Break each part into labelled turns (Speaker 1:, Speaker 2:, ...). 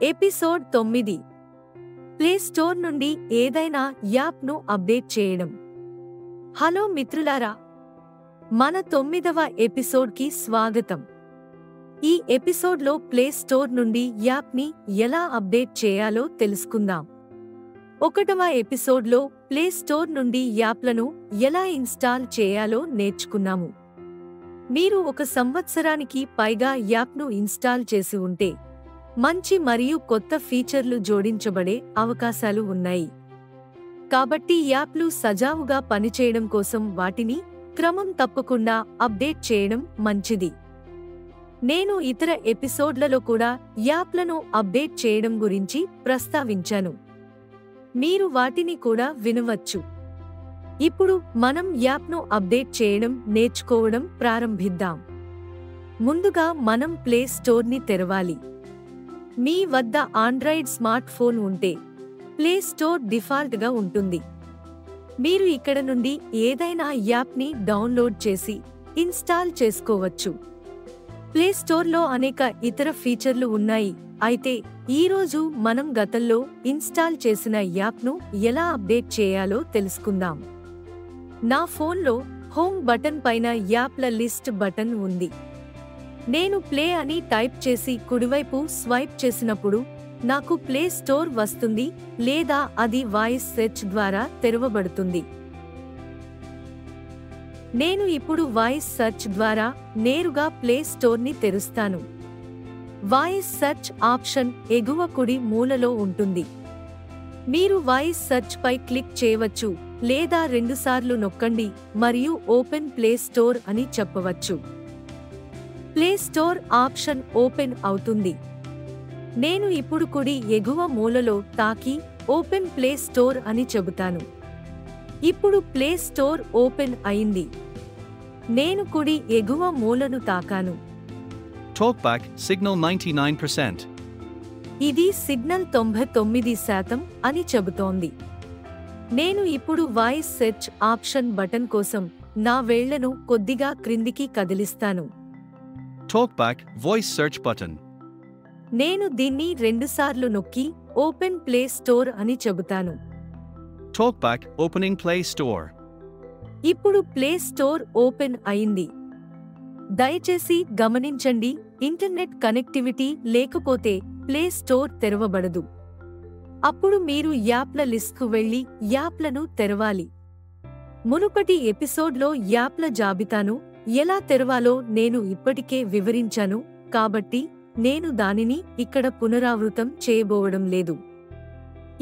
Speaker 1: Episode 9 play store నుండి ఏదైనా యాప్ను అప్డేట్ చేయడం. హలో మిత్రులారా, మన 9వ ఎపిసోడ్కి స్వాగతం. ఈ ఎపిసోడ్లో ప్లే స్టోర్ నుండి యాప్ని ఎలా అప్డేట్ చేయాలో తెలుసుకుందాం. 1వ ఎపిసోడ్లో ప్లే స్టోర్ నుండి యాప్లను ఎలా ఇన్స్టాల్ చేయాలో నేర్చుకున్నాము. మీరు 1 సంవత్సరానికి పైగా యాప్ను ఇన్స్టాల్ చేసి ఉంటే మంచి మరియు కొత్త ఫీచర్లు జోడించబడే అవకాశాలు ఉన్నాయి. కాబట్టి యాప్లు సజావుగా పనిచేయడం కోసం వాటిని క్రమం తప్పకుండా అప్డేట్ చేయడం మంచిది. నేను ఇతర ఎపిసోడ్లలో కూడా యాప్లను అప్డేట్ చేయడం గురించి ప్రస్తావించాను. మీరు వాటిని కూడా వినవచ్చు. ఇప్పుడు మనం యాప్ను అప్డేట్ చేయడం నేర్చుకోవడం ప్రారంభిద్దాం. ముందుగా మనం ప్లే స్టోర్ని తెరవాలి. మీ వద్ద ఆండ్రాయిడ్ స్మార్ట్ ఫోన్ ఉంటే ప్లే స్టోర్ డిఫాల్ట్గా ఉంటుంది. మీరు ఇక్కడ నుండి ఏదైనా యాప్ని డౌన్లోడ్ చేసి ఇన్స్టాల్ చేసుకోవచ్చు. ప్లే స్టోర్లో అనేక ఇతర ఫీచర్లు ఉన్నాయి. అయితే ఈరోజు మనం గతంలో ఇన్స్టాల్ చేసిన యాప్ను ఎలా అప్డేట్ చేయాలో తెలుసుకుందాం. నా ఫోన్లో హోమ్ బటన్ పైన యాప్ల లిస్ట్ బటన్ ఉంది. నేను ప్లే అని టైప్ చేసి కుడివైపు స్వైప్ చేసినప్పుడు నాకు ప్లే స్టోర్ వస్తుంది, లేదా అది వాయిస్ సెర్చ్ ద్వారా తెరవబడుతుంది. నేను ఇప్పుడు వాయిస్ సెర్చ్ ద్వారా నేరుగా ప్లే స్టోర్ని తెరుస్తాను. వాయిస్ సెర్చ్ ఆప్షన్ ఎగువ కుడి మూలలో ఉంటుంది. మీరు వాయిస్ సెర్చ్ పై క్లిక్ చేయవచ్చు, లేదా 2 సార్లు నొక్కండి మరియు ఓపెన్ ప్లే స్టోర్ అని చెప్పవచ్చు. ప్లే స్టోర్ ఆప్షన్ ఓపెన్ అవుతుంది. నేను ఇప్పుడు కుడి ఎగువ మూలలో తాకి ఓపెన్ ప్లే స్టోర్ అని చెబుతాను. ఇప్పుడు ప్లే స్టోర్ ఓపెన్ అయింది. నేను కుడి ఎగువ మూలను తాకాను.
Speaker 2: Talkback signal 99%.
Speaker 1: ఇది సిగ్నల్ 99% అని చెబుతోంది. నేను ఇప్పుడు వాయిస్ సెర్చ్ ఆప్షన్ బటన్ కోసం నా వేళ్లను కొద్దిగా క్రిందికి కదిలిస్తాను.
Speaker 2: Talkback voice search button.
Speaker 1: నేను దీన్ని 2 సార్లు నొక్కి ఓపెన్ ప్లే స్టోర్ అని చెబుతాను.
Speaker 2: Talkback opening Play Store.
Speaker 1: ఇప్పుడు ప్లే స్టోర్ ఓపెన్ అయింది. దయచేసి గమనించండి, ఇంటర్నెట్ కనెక్టివిటీ లేకపోతే ప్లే స్టోర్ తెరవబడదు. అప్పుడు మీరు యాప్ల లిస్ట్కు వెళ్లి యాప్లను తెరవాలి. మునుపటి ఎపిసోడ్లో యాప్ల జాబితాను ఎలా తెరవాలో నేను ఇప్పటికే వివరించాను, కాబట్టి నేను దానిని ఇక్కడ పునరావృతం చేయబోవడం లేదు.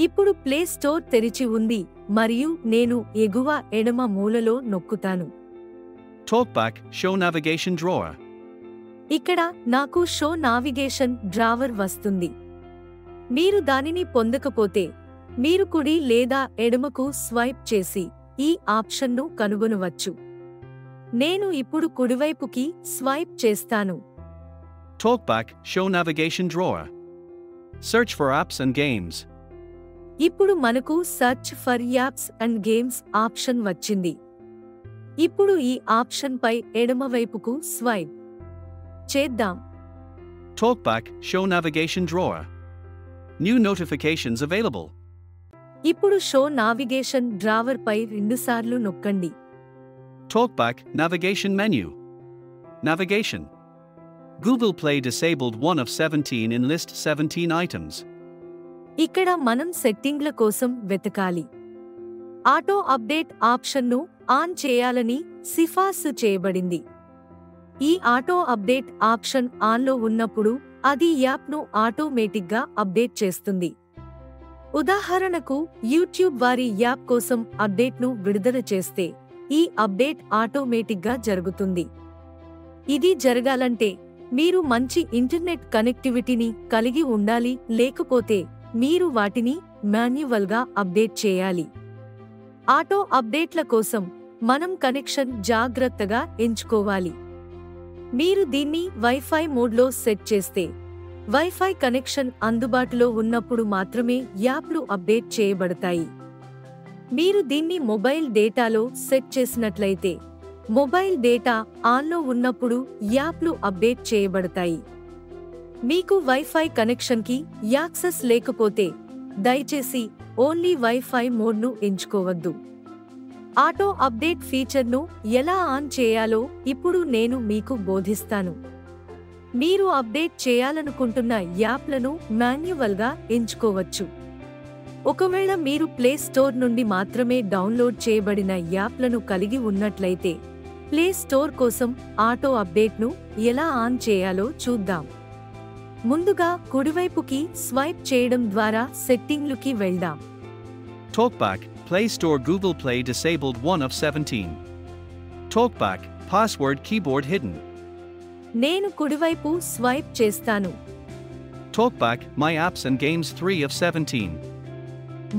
Speaker 1: ఇప్పుడు ప్లే స్టోర్ తెరిచి ఉంది మరియు నేను ఎగువ ఎడమ మూలలో నొక్కుతాను.
Speaker 2: Talkback show navigation drawer.
Speaker 1: ఇక్కడ నాకు షో నావిగేషన్ డ్రావర్ వస్తుంది. మీరు దానిని పొందకపోతే మీరు కుడి లేదా ఎడమకు స్వైప్ చేసి ఈ ఆప్షన్ను కనుగొనవచ్చు. నేను ఇప్పుడు కుడివైపుకి స్వైప్ చేస్తాను.
Speaker 2: Talkback show navigation drawer. Search for apps and games.
Speaker 1: ఇప్పుడు మనకు search for apps and games option వచ్చింది. ఇప్పుడు ఈ ఆప్షన్ పై ఎడమవైపుకు స్వైప్ చేద్దాం.
Speaker 2: Talkback show navigation drawer. New notifications available.
Speaker 1: ఇప్పుడు షో నావిగేషన్ డ్రావర్ పై 2 సార్లు నొక్కండి.
Speaker 2: Talkback navigation menu. Navigation. Google Play disabled one of 17 in list 17 items.
Speaker 1: ఇక్కడ మనం సెట్టింగ్ల కోసం వెతకాలి. ఆటో అప్డేట్ ఆప్షన్ను ఆన్ చేయాలని సిఫార్సు చేయబడింది. ఈ ఆటో అప్డేట్ ఆప్షన్ ఆన్లో ఉన్నప్పుడు అది యాప్ను ఆటోమేటిక్గా అప్డేట్ చేస్తుంది. ఉదాహరణకు యూట్యూబ్ వారి యాప్ కోసం అప్డేట్ను విడుదల చేస్తే ఈ అప్డేట్ ఆటోమేటిక్గా జరుగుతుంది. ఇది జరగాలంటే మీరు మంచి ఇంటర్నెట్ కనెక్టివిటీని కలిగి ఉండాలి, లేకపోతే మీరు వాటిని మాన్యువల్గా అప్డేట్ చేయాలి. ఆటో అప్డేట్ల కోసం మనం కనెక్షన్ జాగ్రత్తగా ఎంచుకోవాలి. మీరు దీన్ని వైఫై మోడ్లో సెట్ చేస్తే వైఫై కనెక్షన్ అందుబాటులో ఉన్నప్పుడు మాత్రమే యాప్లు అప్డేట్ చేయబడతాయి. మీరు దీన్ని మొబైల్ డేటాలో సెట్ చేసినట్లయితే మొబైల్ డేటా ఆన్లో ఉన్నప్పుడు యాప్లు అప్డేట్ చేయబడతాయి. మీకు వైఫై కనెక్షన్కి యాక్సెస్ లేకపోతే దయచేసి ఓన్లీ వైఫై మోడ్ను ఎంచుకోవద్దు. ఆటో అప్డేట్ ఫీచర్ను ఎలా ఆన్ చేయాలో ఇప్పుడు నేను మీకు బోధిస్తాను. మీరు అప్డేట్ చేయాలనుకుంటున్న యాప్లను మాన్యువల్గా ఎంచుకోవచ్చు. ఒకవేళ మీరు ప్లే స్టోర్ నుండి మాత్రమే డౌన్లోడ్ చేయబడిన యాప్లను కలిగి ఉన్నట్లయితే ప్లే స్టోర్ కోసం ఆటో అప్డేట్ను ఎలా ఆన్ చేయాలో చూద్దాం. ముందుగా కుడివైపుకి స్వైప్ చేయడం ద్వారా సెట్టింగ్లుకి వెళ్దాం.
Speaker 2: Talkback, Play Store Google Play disabled 1 of 17. Talkback, password keyboard hidden.
Speaker 1: నేను కుడివైపు స్వైప్ చేస్తాను.
Speaker 2: Talkback, My Apps and Games 3 of 17.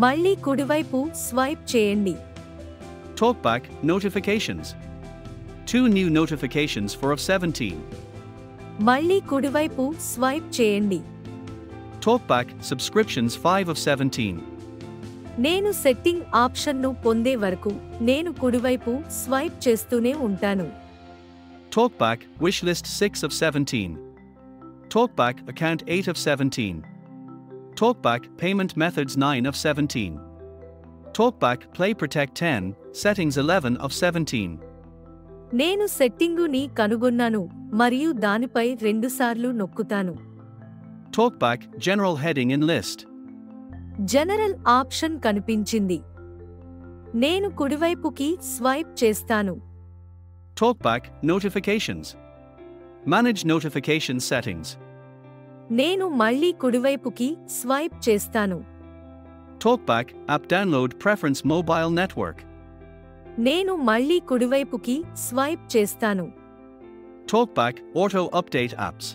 Speaker 1: మళ్ళీ కుడివైపు స్వైప్ చేయండి.
Speaker 2: Talkback, Notifications. 2 new notifications for of 17.
Speaker 1: మళ్ళీ కుడివైపు స్వైప్ చేయండి.
Speaker 2: Talkback, Subscriptions 5 of 17.
Speaker 1: నేను సెట్టింగ్ ఆప్షన్ను పొందే వరకు నేను కుడివైపు స్వైప్ చేస్తూనే ఉంటాను.
Speaker 2: Talkback, Wishlist 6 of 17. Talkback, Account 8 of 17. Talkback, Payment Methods 9 of 17. Talkback, Play Protect 10, Settings 11 of 17.
Speaker 1: నేను సెట్టింగుని కనుగొన్నాను మరియు దానిపై రెండుసార్లు నొక్కుతాను.
Speaker 2: Talkback, General Heading in List.
Speaker 1: General option కనిపించింది. నేను కుడివైపుకి స్వైప్ చేస్తాను.
Speaker 2: Talkback, Notifications. Manage Notification Settings.
Speaker 1: నేను మళ్ళీ కుడివైపుకి స్వైప్ చేస్తాను.
Speaker 2: Talkback, App Download Preference Mobile Network.
Speaker 1: నేను మళ్ళీ కుడివైపుకి స్వైప్ చేస్తాను.
Speaker 2: Talkback, Auto Update Apps.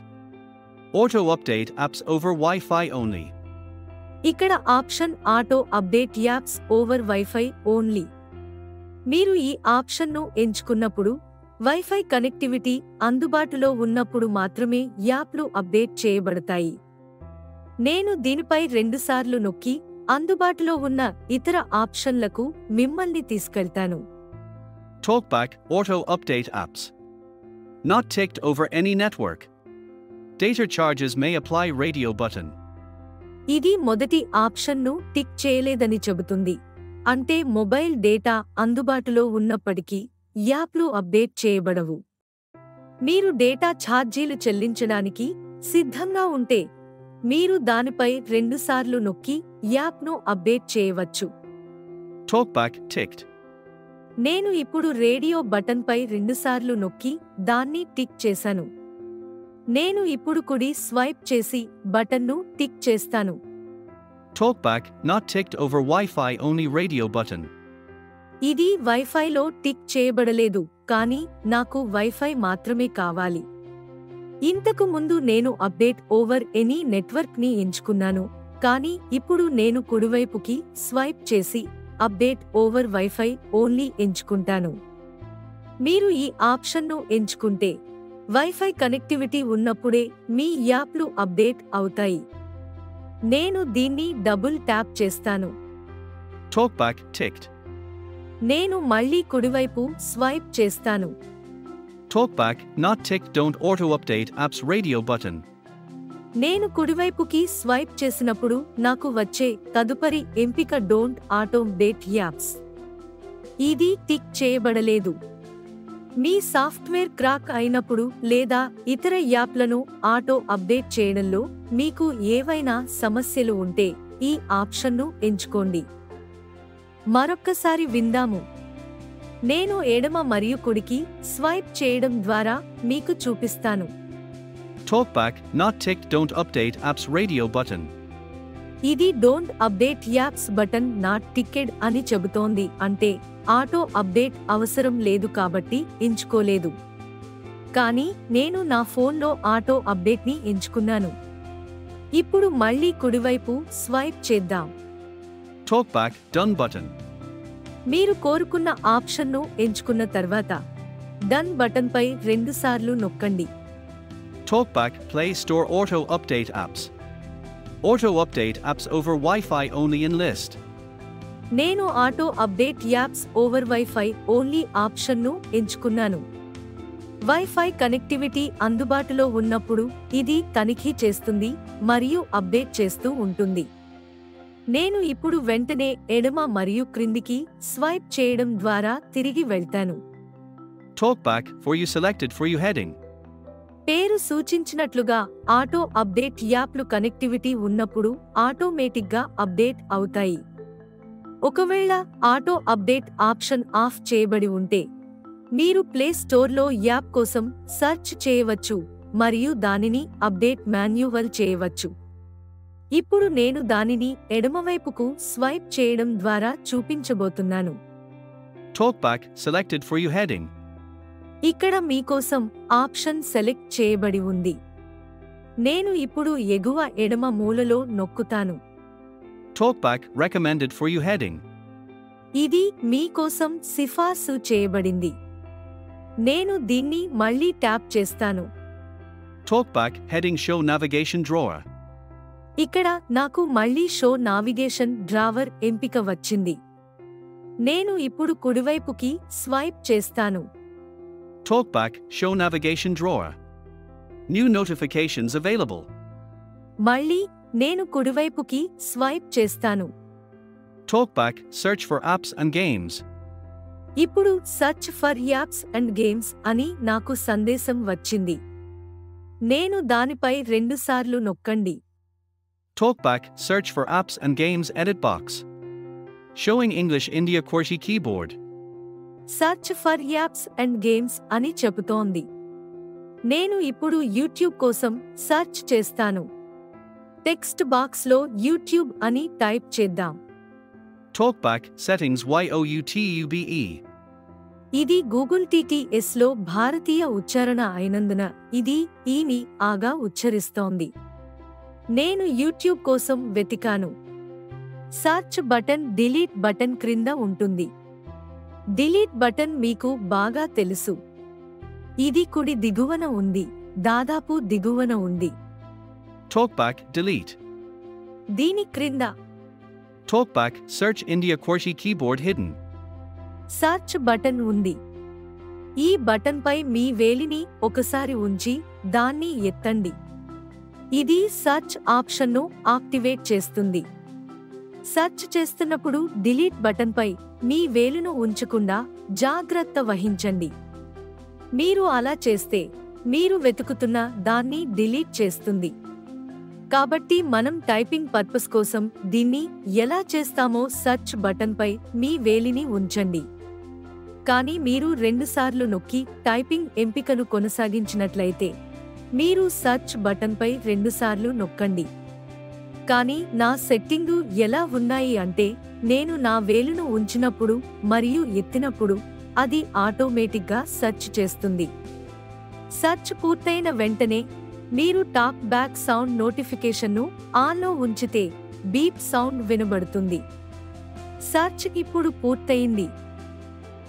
Speaker 2: Auto Update Apps over Wi-Fi only.
Speaker 1: ఇక్కడ option auto update apps over WiFi only. మీరు ఈ ఆప్షన్ను ఎంచుకున్నప్పుడు వైఫై కనెక్టివిటీ అందుబాటులో ఉన్నప్పుడు మాత్రమే యాప్లు అప్డేట్ చేయబడతాయి. నేను దీనిపై రెండుసార్లు నొక్కి అందుబాటులో ఉన్న ఇతర ఆప్షన్లకు మిమ్మల్ని తీసుకెళ్తాను.
Speaker 2: Talkback, Auto Update Apps. Not ticked over any network. Data charges may apply radio button.
Speaker 1: ఇది మొదటి ఆప్షన్ను టిక్ చేయలేదని చెబుతుంది. అంటే మొబైల్ డేటా అందుబాటులో ఉన్నప్పటికీ యాప్లు అప్డేట్ చేయబడవు. మీరు డేటా ఛార్జీలు చెల్లించడానికి సిద్ధంగా ఉంటే మీరు దానిపై రెండుసార్లు నొక్కి యాప్ను అప్డేట్ చేయవచ్చు.
Speaker 2: Talkback, ticked.
Speaker 1: నేను ఇప్పుడు రేడియో బటన్పై రెండుసార్లు నొక్కి దాన్ని టిక్ చేశాను. నేను ఇప్పుడు కుడి స్వైప్ చేసి బటన్ను టిక్ చేస్తాను.
Speaker 2: Talkback, not ticked over Wi-Fi only radio button.
Speaker 1: ఇది వైఫైలో టిక్ చేయబడలేదు కానీ నాకు వైఫై మాత్రమే కావాలి. ఇంతకు ముందు నేను అప్డేట్ ఓవర్ ఎనీ నెట్వర్క్ని ఎంచుకున్నాను కానీ ఇప్పుడు నేను కుడివైపుకి స్వైప్ చేసి అప్డేట్ ఓవర్ వైఫై ఓన్లీ ఎంచుకుంటాను. మీరు ఈ ఆప్షన్ను ఎంచుకుంటే వైఫై కనెక్టివిటీ ఉన్నప్పుడే మీ యాప్లు అప్డేట్ అవుతాయి. నేను దీన్ని డబుల్ ట్యాప్ చేస్తాను.
Speaker 2: Talkback, ticked.
Speaker 1: నేను మళ్ళీ కుడివైపు స్వైప్ చేస్తాను.
Speaker 2: Talkback, not ticked don't auto update apps radio button.
Speaker 1: నేను కుడివైపుకి స్వైప్ చేసినప్పుడు నాకు వచ్చే తదుపరి ఎంపిక డోంట్ ఆటో అప్డేట్ యాప్స్. ఇది టిక్ చేయబడలేదు. మీ సాఫ్ట్వేర్ క్రాక్ అయినప్పుడు లేదా ఇతర యాప్లను ఆటో అప్డేట్ చేయడంలో మీకు ఏవైనా సమస్యలు ఉంటే ఈ ఆప్షన్ను ఎంచుకోండి. మరొక్కసారి విందాము. నేను ఎడమ మరియు కుడికి స్వైప్ చేయడం ద్వారా మీకు చూపిస్తాను.
Speaker 2: Talkback, not ticked don't update apps radio button.
Speaker 1: ఇది don't update apps button not ticked అని చెబుతోంది. అంటే ఆటో అప్డేట్ అవసరం లేదు కాబట్టి ఎంచుకోలేదు. కానీ నేను నా ఫోన్లో ఆటో అప్డేట్ని ఎంచుకున్నాను. ఇప్పుడు మళ్ళీ కుడివైపు స్వైప్ చేద్దాం.
Speaker 2: Talkback, done button.
Speaker 1: మీరు కోరుకున్న ఆప్షన్ను ఎంచుకున్న తర్వాత డన్ బటన్పై రెండుసార్లు నొక్కండి.
Speaker 2: Talkback, Play Store Auto Update Apps. Auto Update Apps over Wi-Fi only in list.
Speaker 1: నేను auto update apps over WiFi only ఆప్షన్ను ఎంచుకున్నాను. వైఫై కనెక్టివిటీ అందుబాటులో ఉన్నప్పుడు ఇది తనిఖీ చేస్తుంది మరియు అప్డేట్ చేస్తూ ఉంటుంది. నేను ఇప్పుడు వెంటనే ఎడమ మరియు క్రిందికి స్వైప్ చేయడం ద్వారా తిరిగి వెళ్తాను.
Speaker 2: Talkback for you selected for you heading.
Speaker 1: పేరు సూచించినట్లుగా ఆటో అప్డేట్ యాప్లు కనెక్టివిటీ ఉన్నప్పుడు ఆటోమేటిక్గా అప్డేట్ అవుతాయి. ఒకవేళ ఆటో అప్డేట్ ఆప్షన్ ఆఫ్ చేయబడి ఉంటే మీరు ప్లే స్టోర్లో యాప్ కోసం సెర్చ్ చేయవచ్చు మరియు దానిని అప్డేట్ మాన్యువల్ చేయవచ్చు. ఇప్పుడు నేను దానిని ఎడమవైపుకు స్వైప్ చేయడం ద్వారా చూపించబోతున్నాను.
Speaker 2: Talkback selected for you heading.
Speaker 1: ఇక్కడ మీకోసం ఆప్షన్ సెలెక్ట్ చేయబడి ఉంది. నేను ఇప్పుడు ఎగువ ఎడమ మూలలో నొక్కుతాను.
Speaker 2: Talkback recommended for you heading.
Speaker 1: ఇది మీకోసం సిఫార్సు చేయబడింది. నేను దీన్ని మళ్ళీ ట్యాప్ చేస్తాను.
Speaker 2: Talkback heading show navigation drawer.
Speaker 1: ఇక్కడ నాకు మళ్ళీ షో నావిగేషన్ డ్రావర్ ఎంపిక వచ్చింది. నేను ఇప్పుడు కుడివైపుకి స్వైప్ చేస్తాను.
Speaker 2: Talkback show navigation drawer. New notifications available.
Speaker 1: మళ్ళీ నేను కుడివైపుకి స్వైప్ చేస్తాను.
Speaker 2: Talkback search for apps and games.
Speaker 1: ఇప్పుడు search for apps and games అని నాకు సందేశం వచ్చింది. నేను దానిపై రెండుసార్లు నొక్కండి.
Speaker 2: Talkback search for apps and games edit box. Showing English India QWERTY keyboard.
Speaker 1: Search for apps and games అని చెబుతోంది. నేను ఇప్పుడు యూట్యూబ్ కోసం సర్చ్ చేస్తాను. టెక్స్ట్ బాక్స్లో యూట్యూబ్ అని టైప్ చేద్దాం.
Speaker 2: Talkback settings YOUTUBE.
Speaker 1: ఇది గూగుల్ TTSలో భారతీయ ఉచ్చారణ అయినందున ఇది ఈని ఆగా ఉచ్చరిస్తోంది. నేను యూట్యూబ్ కోసం వెతికాను. సర్చ్ బటన్ డిలీట్ బటన్ క్రింద ఉంటుంది. డిలీట్ బటన్ మీకు బాగా తెలుసు. ఇది కుడి దిగువన ఉంది, దాదాపు దిగువన ఉంది.
Speaker 2: Talkback delete.
Speaker 1: దీని క్రింద
Speaker 2: Talkback search India QWERTY keyboard hidden.
Speaker 1: Search button ఉంది. ఈ బటన్పై మీ వేలిని ఒకసారి ఉంచి దాన్ని ఎత్తండి. ఇది సర్చ్ ఆప్షన్ను యాక్టివేట్ చేస్తుంది. సర్చ్ చేస్తున్నప్పుడు డిలీట్ బటన్పై మీ వేలును ఉంచకుండా జాగ్రత్త వహించండి. మీరు అలా చేస్తే మీరు వెతుకుతున్న దాన్ని డిలీట్ చేస్తుంది. కాబట్టి మనం టైపింగ్ పర్పస్ కోసం దీన్ని ఎలా చేస్తామో సర్చ్ బటన్పై మీ వేలిని ఉంచండి. కానీ మీరు రెండుసార్లు నొక్కి టైపింగ్ ఎంపికను కొనసాగించినట్లయితే మీరు సర్చ్ బటన్పై రెండుసార్లు నొక్కండి. కానీ నా సెట్టింగు ఎలా ఉన్నాయి అంటే నేను నా వేలును ఉంచినప్పుడు మరియు ఎత్తినప్పుడు అది ఆటోమేటిక్గా సెర్చ్ చేస్తుంది. సెర్చ్ పూర్తయిన వెంటనే మీరు టాక్ బ్యాక్ సౌండ్ నోటిఫికేషన్ను ఆన్లో ఉంచితే బీప్ సౌండ్ వినబడుతుంది. సెర్చ్ ఇప్పుడు పూర్తయింది.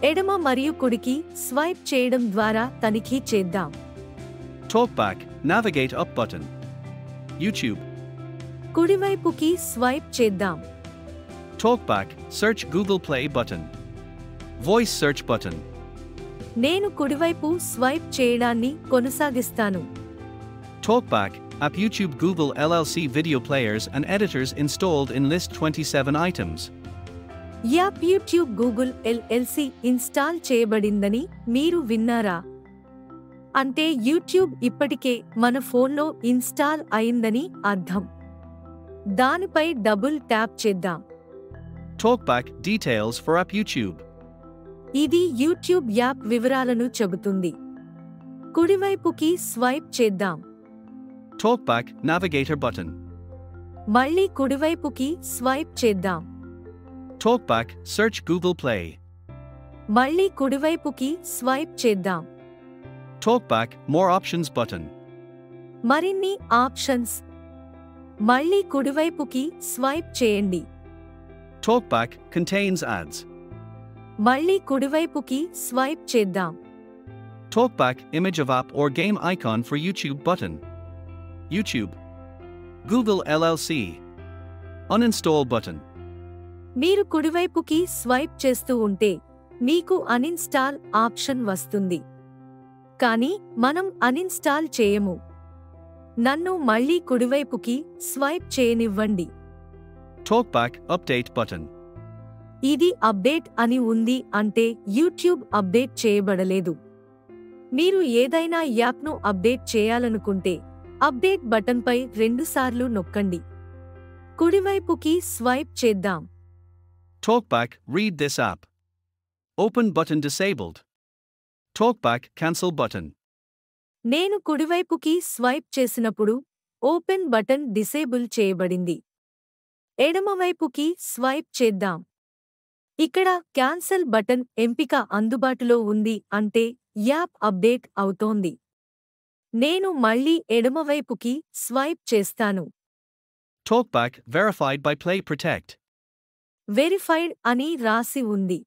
Speaker 1: ఎడమ మరియు కుడికి స్వైప్ చేయడం ద్వారా తనిఖీ చేద్దాం.
Speaker 2: Talkback navigate up button. YouTube.
Speaker 1: కుడివైపుకి స్వైప్ చేద్దాం.
Speaker 2: Talkback search Google Play button. Voice search button.
Speaker 1: నేను కుడివైపు స్వైప్ చేయడాన్ని కొనసాగిస్తాను.
Speaker 2: Talkback app YouTube Google LLC video players and editors installed in list 27 items.
Speaker 1: App YouTube Google LLC install చేయబడిందని మీరు విన్నారా? అంటే యూట్యూబ్ ఇప్పటికే మన ఫోన్లో ఇన్స్టాల్ అయిందని అర్థం. దానిపై డబుల్ ట్యాప్ చేద్దాం.
Speaker 2: Talkback details for app YouTube.
Speaker 1: ఇది యూట్యూబ్ యాప్ వివరాలను చెబుతుంది. కుడివైపుకి స్వైప్ చేద్దాం.
Speaker 2: Talkback navigator button.
Speaker 1: మళ్ళీ కుడివైపుకి స్వైప్ చేద్దాం.
Speaker 2: Talkback search Google Play.
Speaker 1: మళ్ళీ కుడివైపుకి స్వైప్ చేద్దాం.
Speaker 2: Talkback more options button.
Speaker 1: మరిన్ని ఆప్షన్స్. మళ్ళీ కుడివైపుకి స్వైప్ చేయండి.
Speaker 2: Talkback contains ads.
Speaker 1: మళ్ళీ కుడివైపుకి స్వైప్ చేద్దాం.
Speaker 2: Talkback image of app or game icon for YouTube button. YouTube. Google LLC. Uninstall button.
Speaker 1: మీరు కుడివైపుకి స్వైప్ చేస్తూ ఉంటే మీకు అన్ఇన్స్టాల్ ఆప్షన్ వస్తుంది. కానీ మనం అన్ఇన్స్టాల్ చేయము. నన్ను మళ్ళీ కుడివైపుకి స్వైప్ చేయనివ్వండి.
Speaker 2: TalkBack Update button.
Speaker 1: ఇది అప్డేట్ అని ఉంది అంటే యూట్యూబ్ అప్డేట్ చేయబడలేదు. మీరు ఏదైనా యాప్ను అప్డేట్ చేయాలనుకుంటే అప్డేట్ బటన్పై రెండుసార్లు నొక్కండి. కుడివైపుకి స్వైప్ చేద్దాం.
Speaker 2: TalkBack Read this app. Open button disabled. TalkBack Cancel button.
Speaker 1: నేను కుడివైపుకి స్వైప్ చేసినప్పుడు ఓపెన్ బటన్ డిసేబుల్ చేయబడింది. ఎడమవైపుకి స్వైప్ చేద్దాం. ఇక్కడ క్యాన్సల్ బటన్ ఎంపిక అందుబాటులో ఉంది అంటే యాప్ అప్డేట్ అవుతోంది. నేను మళ్ళీ ఎడమవైపుకి స్వైప్ చేస్తాను.
Speaker 2: TalkBack Verified by Play Protect.
Speaker 1: Verified అని రాసి ఉంది.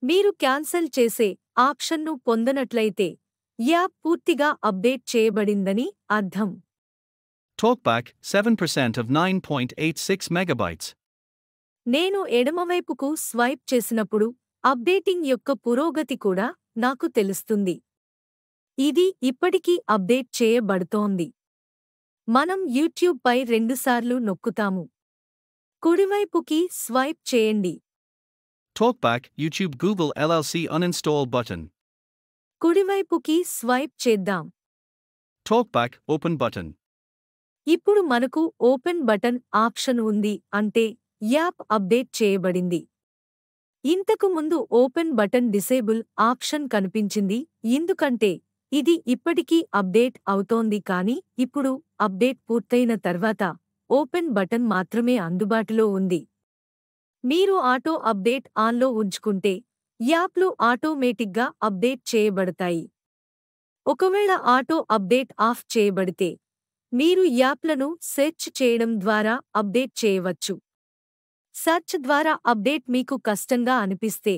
Speaker 1: మీరు క్యాన్సల్ చేసే ఆప్షన్ను పొందనట్లయితే యాప్ పూర్తిగా అప్డేట్ చేయబడిందని అర్థం.
Speaker 2: TalkBack 7% of 9.86 megabytes.
Speaker 1: నేను ఎడమవైపుకు స్వైప్ చేసినప్పుడు అప్డేటింగ్ యొక్క పురోగతి కూడా నాకు తెలుస్తుంది. ఇది ఇప్పటికీ అప్డేట్ చేయబడుతోంది. మనం యూట్యూబ్ పై రెండుసార్లు నొక్కుతాము. కుడివైపుకి స్వైప్ చేయండి.
Speaker 2: TalkBack YouTube Google LLC Uninstall button.
Speaker 1: కుడివైపుకి స్వైప్ చేద్దాం.
Speaker 2: TalkBack Open button.
Speaker 1: ఇప్పుడు మనకు ఓపెన్ బటన్ ఆప్షన్ ఉంది అంటే యాప్ అప్డేట్ చేయబడింది. ఇంతకు ముందు ఓపెన్ బటన్ డిసేబుల్ ఆప్షన్ కనిపించింది ఎందుకంటే ఇది ఇప్పటికీ అప్డేట్ అవుతోంది కానీ ఇప్పుడు అప్డేట్ పూర్తయిన తర్వాత ఓపెన్ బటన్ మాత్రమే అందుబాటులో ఉంది. మీరు ఆటో అప్డేట్ ఆన్లో ఉంచుకుంటే యాప్లు ఆటోమేటిక్గా అప్డేట్ చేయబడతాయి. ఒకవేళ ఆటో అప్డేట్ ఆఫ్ చేయబడితే మీరు యాప్లను సెర్చ్ చేయడం ద్వారా అప్డేట్ చేయవచ్చు. సెర్చ్ ద్వారా అప్డేట్ మీకు కష్టంగా అనిపిస్తే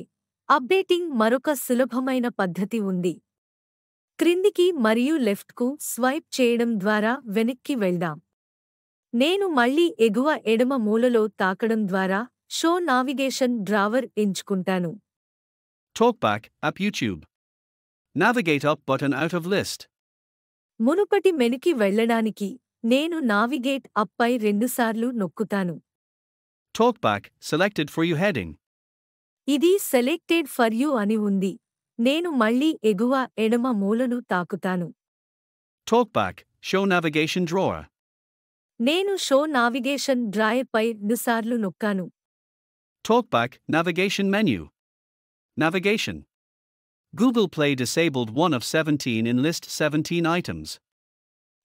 Speaker 1: అప్డేటింగ్ మరొక సులభమైన పద్ధతి ఉంది. క్రిందికి మరియు లెఫ్ట్కు స్వైప్ చేయడం ద్వారా వెనక్కి వెళ్దాం. నేను మళ్ళీ ఎగువ ఎడమ మూలలో తాకడం ద్వారా షో నావిగేషన్ డ్రావర్ ఎంచుకుంటాను.
Speaker 2: TalkBack App YouTube. Navigate up button out of list.
Speaker 1: మునుపటి మెనుకి వెళ్ళడానికి నేను నావిగేట్ అప్ పై రెండుసార్లు నొక్కుతాను.
Speaker 2: TalkBack Selected for you heading.
Speaker 1: ఇది సెలెక్టెడ్ ఫర్ యూ అని ఉంది. నేను మళ్ళీ ఎగువ ఎడమ మూలను తాకుతాను.
Speaker 2: TalkBack Show Navigation Drawer.
Speaker 1: నేను షో నావిగేషన్ డ్రాయర్ పై రెండుసార్లు నొక్కాను.
Speaker 2: TalkBack Navigation Menu. Navigation. Google Play disabled 1 of 17 in list 17 items.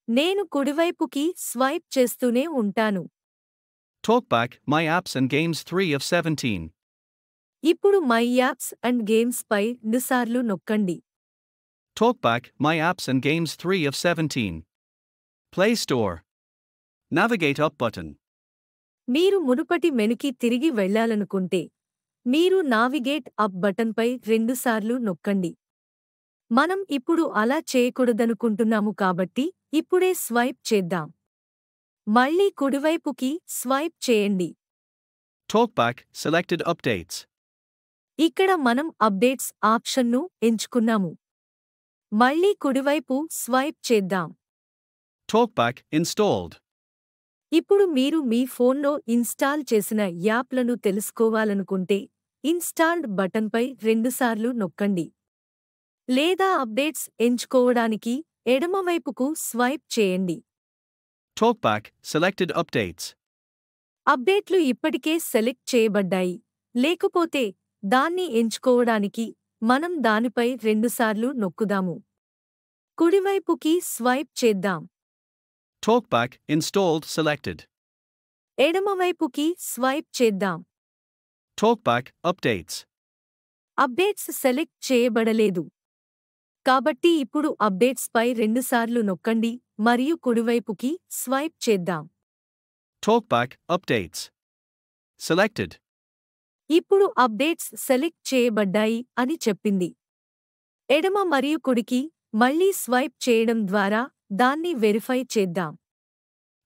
Speaker 1: నేను కుడివైపుకి స్వైప్ చేస్తూనే ఉంటాను.
Speaker 2: TalkBack My Apps and Games 3 of 17.
Speaker 1: ఇప్పుడు మై యాప్స్ అండ్ గేమ్స్ పై రెండుసార్లు నొక్కండి.
Speaker 2: TalkBack My Apps and Games 3 of 17. Play Store. Navigate up button.
Speaker 1: మీరు మునుపటి మెనుకి తిరిగి వెళ్ళాలనుకుంటే మీరు నావిగేట్ అప్ బటన్పై రెండుసార్లు నొక్కండి. మనం ఇప్పుడు అలా చేయకూడదనుకుంటున్నాము కాబట్టి ఇప్పుడే స్వైప్ చేద్దాం. మళ్ళీ కుడివైపుకి స్వైప్ చేయండి.
Speaker 2: TalkBack Selected Updates.
Speaker 1: ఇక్కడ మనం అప్డేట్స్ ఆప్షన్ను ఎంచుకున్నాము. మళ్ళీ కుడివైపు స్వైప్ చేద్దాం.
Speaker 2: TalkBack Installed.
Speaker 1: ఇప్పుడు మీరు మీ ఫోన్లో ఇన్స్టాల్ చేసిన యాప్లను తెలుసుకోవాలనుకుంటే ఇన్స్టాల్డ్ బటన్పై రెండుసార్లు నొక్కండి. లేదా అప్డేట్స్ ఎంచుకోవడానికి ఎడమవైపుకు స్వైప్ చేయండి.
Speaker 2: TalkBack Selected Updates.
Speaker 1: అప్డేట్లు ఇప్పటికే సెలెక్ట్ చేయబడ్డాయి. లేకపోతే దాన్ని ఎంచుకోవడానికి మనం దానిపై రెండుసార్లు నొక్కుదాము. కుడివైపుకి స్వైప్ చేద్దాం.
Speaker 2: TalkBack Installed Selected.
Speaker 1: ఎడమవైపుకి స్వైప్ చేద్దాం.
Speaker 2: TalkBack Updates.
Speaker 1: అప్డేట్స్ సెలెక్ట్ చేయబడలేదు. కాబట్టి ఇప్పుడు అప్డేట్స్ పై రెండుసార్లు నొక్కండి మరియు కుడివైపుకి స్వైప్ చేద్దాం.
Speaker 2: TalkBack Updates. Selected.
Speaker 1: ఇప్పుడు అప్డేట్స్ సెలెక్ట్ చేయబడ్డాయి అని చెప్పింది. ఎడమ మరియు కుడికి మళ్ళీ స్వైప్ చేయడం ద్వారా దాన్ని వెరిఫై చేద్దాం.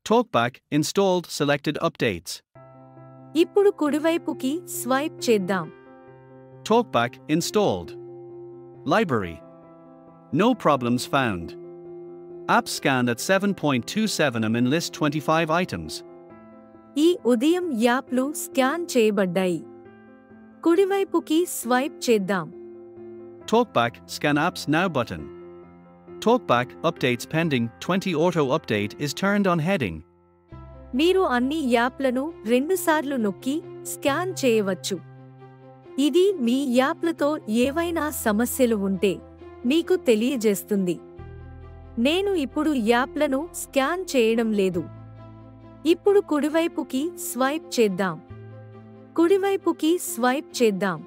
Speaker 2: TalkBack Installed Selected Updates.
Speaker 1: ఇప్పుడు కుడివైపుకి స్వైప్ చేద్దాం.
Speaker 2: TalkBack Installed. Library. No problems found. App scanned at 7.27 am in list 25 items.
Speaker 1: ఈ ఉదయం యాప్లు స్కాన్ చేయబడ్డాయి. కుడివైపుకి స్వైప్ చేద్దాం.
Speaker 2: TalkBack Scan Apps Now button. TalkBack Updates Pending 20 Auto Update is turned on heading.
Speaker 1: మీరు అన్ని యాప్లను రెండుసార్లు నొక్కి స్కాన్ చేయవచ్చు. ఇది మీ యాప్లతో ఏవైనా సమస్యలు ఉంటే మీకు తెలియజేస్తుంది. నేను ఇప్పుడు యాప్లను స్కాన్ చేయడం లేదు. ఇప్పుడు కుడివైపుకి స్వైప్ చేద్దాం. కుడివైపుకి స్వైప్ చేద్దాం.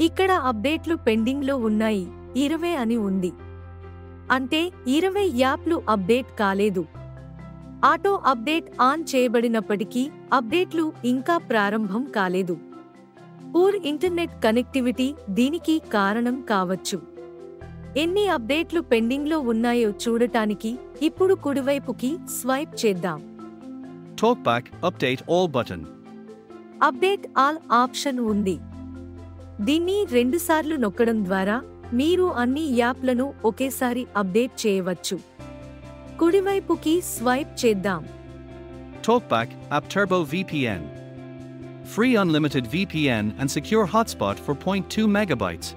Speaker 1: ఇక్కడ అప్డేట్లు పెండింగ్లో ఉన్నాయి 20 అని ఉంది. అంటే 20 యాప్లు అప్డేట్ కాలేదు. ఆటో అప్డేట్ ఆన్ చేయబడినప్పటికీ అప్డేట్లు ఇంకా ప్రారంభం కాలేదు. పూర్ ఇంటర్నెట్ కనెక్టివిటీ దీనికి కారణం కావచ్చు. ఎన్ని అప్డేట్లు పెండింగ్లో ఉన్నాయో చూడటానికి ఇప్పుడు కుడివైపుకి స్వైప్ చేద్దాం.
Speaker 2: TalkBack Update All button.
Speaker 1: Update all option ఉంది. దీన్ని రెండుసార్లు నొక్కడం ద్వారా మీరు అన్ని యాప్లను ఒకేసారి అప్డేట్ చేయవచ్చు. కుడివైపుకి స్వైప్ చేద్దాం.
Speaker 2: TalkBack App Turbo VPN. Free unlimited VPN and secure hotspot for 0.2 megabytes.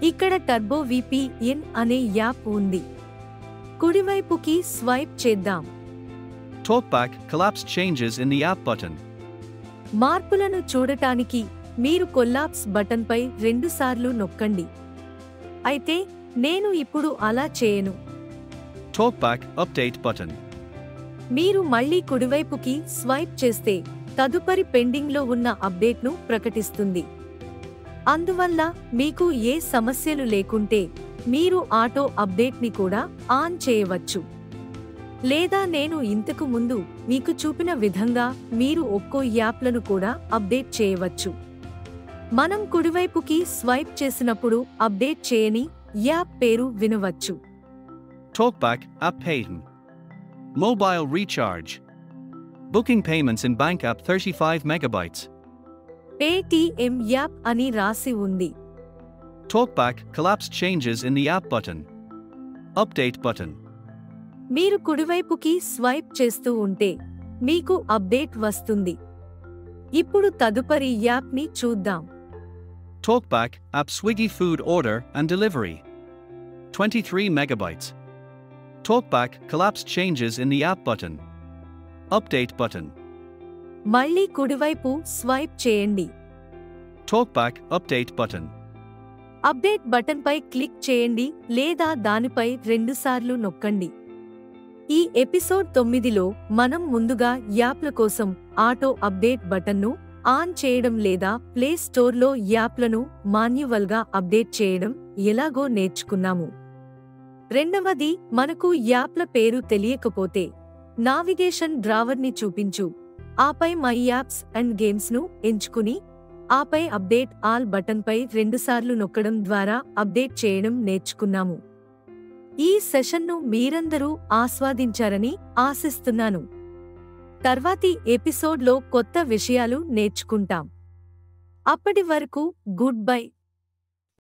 Speaker 1: ఇక్కడ టర్బో VPN అనే యాప్ ఉంది. కుడివైపుకి స్వైప్ చేద్దాం.
Speaker 2: TalkBack Collapse Changes in the App button.
Speaker 1: మార్పులను చూడటానికి మీరు కొల్లాప్స్ బటన్పై రెండుసార్లు నొక్కండి. అయితే నేను ఇప్పుడు అలా చేయను.
Speaker 2: TalkBack Update button.
Speaker 1: మీరు మళ్ళీ కుడివైపుకి స్వైప్ చేస్తే తదుపరి పెండింగ్లో ఉన్న అప్డేట్ను ప్రకటిస్తుంది. అందువల్ల మీకు ఏ సమస్యలు లేకుంటే మీరు ఆటో అప్డేట్ని కూడా ఆన్ చేయవచ్చు. లేదా నేను ఇంతకు ముందు మీకు చూపిన విధంగా మీరు ఒక్కో యాప్లను కూడా అప్డేట్ చేయవచ్చు. మనం కుడివైపుకి స్వైప్ చేసినప్పుడు అప్డేట్ చేయని యాప్ పేరు వినవచ్చు.
Speaker 2: TalkBack App Paytm. Mobile Recharge. Booking payments in Bank App 35 megabytes.
Speaker 1: Paytm app అని రాసి ఉంది.
Speaker 2: TalkBack Collapse Changes in the App button. Update button.
Speaker 1: మీరు కుడివైపుకి స్వైప్ చేస్తూ ఉంటే మీకు అప్డేట్ వస్తుంది. ఇప్పుడు తదుపరి యాప్ని చూద్దాం.
Speaker 2: TalkBack App Swiggy Food Order and Delivery. 23 megabytes. TalkBack Collapse Changes in the App button. Update button.
Speaker 1: మళ్ళీ కుడివైపు స్వైప్ చేయండి.
Speaker 2: TalkBack Update button.
Speaker 1: అప్డేట్ బటన్పై క్లిక్ చేయండి లేదా దానిపై రెండుసార్లు నొక్కండి. ఈ ఎపిసోడ్ 9లో మనం ముందుగా యాప్ల కోసం ఆటో అప్డేట్ బటన్ను ఆన్ చేయడం లేదా ప్లే స్టోర్లో యాప్లను మాన్యువల్గా అప్డేట్ చేయడం ఎలాగో నేర్చుకున్నాము. రెండవది, మనకు యాప్ల పేరు తెలియకపోతే నావిగేషన్ డ్రావర్ని చూపించు, ఆపై మై యాప్స్ అండ్ గేమ్స్ను ఎంచుకుని ఆపై అప్డేట్ ఆల్ బటన్పై రెండుసార్లు నొక్కడం ద్వారా అప్డేట్ చేయడం నేర్చుకున్నాము. ఈ సెషన్ను మీరందరూ ఆస్వాదించారని ఆశిస్తున్నాను. తర్వాతి ఎపిసోడ్లో కొత్త విషయాలు నేర్చుకుంటాం. అప్పటి వరకు గుడ్ బై.